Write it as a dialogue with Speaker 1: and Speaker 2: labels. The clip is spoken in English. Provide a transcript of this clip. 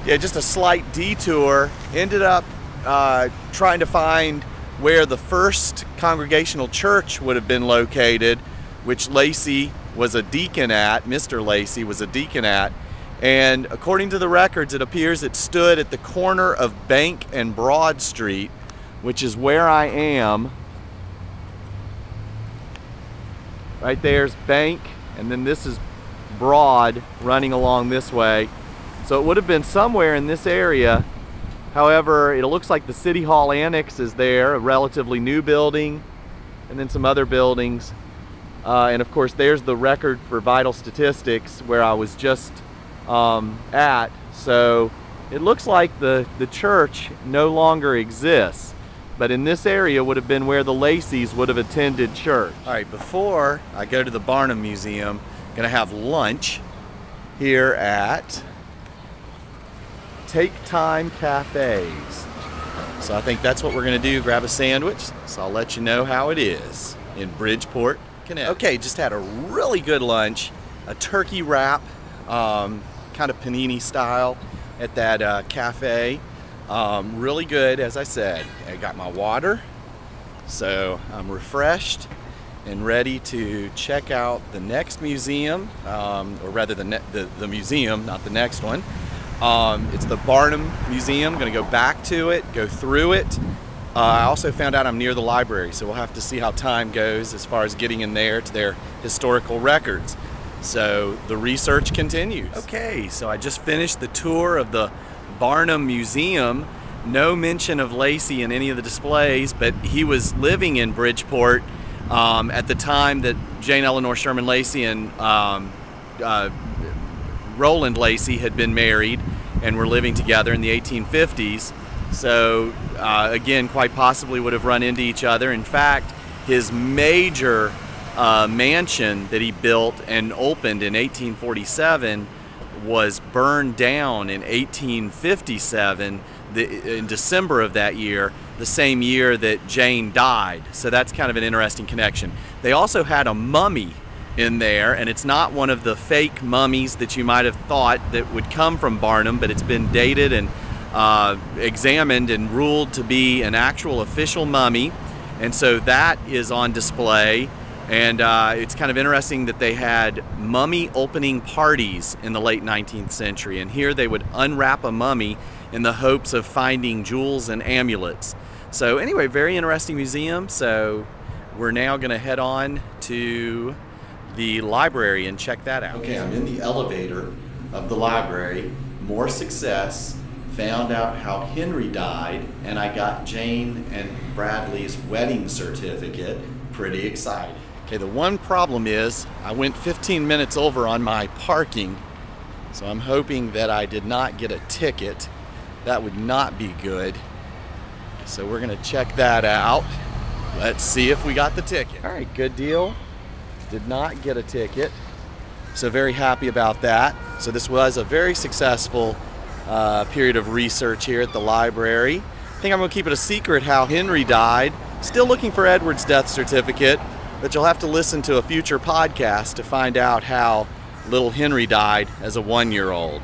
Speaker 1: Yeah, just a slight detour. Ended up trying to find where the first Congregational church would have been located, which Lacey was a deacon at, Mr. Lacey was a deacon at. And according to the records, it appears it stood at the corner of Bank and Broad Street, which is where I am. Right there's Bank, and then this is Broad running along this way. So it would have been somewhere in this area. However, it looks like the City Hall Annex is there, a relatively new building, and then some other buildings. And of course, there's the record for vital statistics where I was just at. So it looks like the church no longer exists. But in this area would have been where the Laceys would have attended church. All right, before I go to the Barnum Museum, I'm gonna have lunch here at Take Time Cafes. So I think that's what we're gonna do, grab a sandwich. So I'll let you know how it is in Bridgeport, Connecticut. Okay, just had a really good lunch, a turkey wrap, kind of panini style at that cafe. Really good, as I said. I got my water, so I'm refreshed and ready to check out the next museum, or rather the museum, not the next one. It's the Barnum Museum. I'm going to go back to it, go through it. I also found out I'm near the library, so we'll have to see how time goes as far as getting in there to their historical records. So the research continues. Okay, so I just finished the tour of the Barnum Museum. No mention of Lacey in any of the displays, but he was living in Bridgeport at the time that Jane Eleanor Sherman Lacey and Roland Lacey had been married and were living together in the 1850s. So again, quite possibly would have run into each other. In fact, his major mansion that he built and opened in 1847 was burned down in 1857, in December of that year, the same year that Jane died. So that's kind of an interesting connection. They also had a mummy in there, and it's not one of the fake mummies that you might have thought that would come from Barnum, but it's been dated and examined and ruled to be an actual official mummy. And so that is on display. And it's kind of interesting that they had mummy opening parties in the late 19th century. And here they would unwrap a mummy in the hopes of finding jewels and amulets. So anyway, very interesting museum. So we're now going to head on to the library and check that out. Okay, I'm in the elevator of the library. More success. Found out how Henry died, and I got Jane and Bradley's wedding certificate. Pretty excited. Okay, the one problem is I went 15 minutes over on my parking, so I'm hoping that I did not get a ticket. That would not be good. So we're gonna check that out. Let's see if we got the ticket. All right, good deal. Did not get a ticket. So very happy about that. So this was a very successful period of research here at the library. I think I'm gonna keep it a secret how Henry died. Still looking for Edward's death certificate, but you'll have to listen to a future podcast to find out how little Henry died as a 1-year-old.